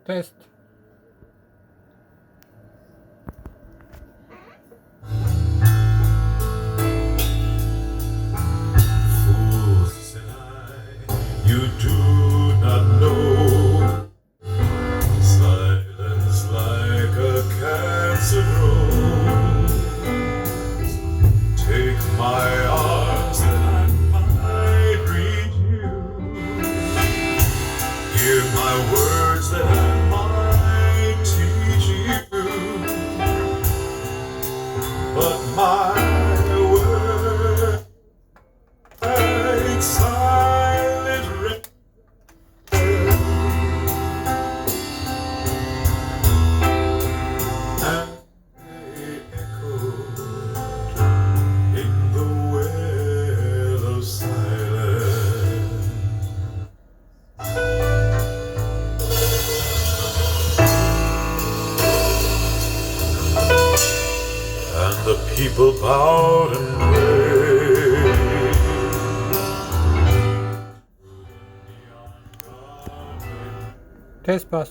Test. Fools, said I, you do not know. Silence like a cancer grows. Take my arms that I might reach you. Hear my words that I might teach you. But my words like silent rain, and they echo in the well of silence. And the people bowed and prayed. Test pass.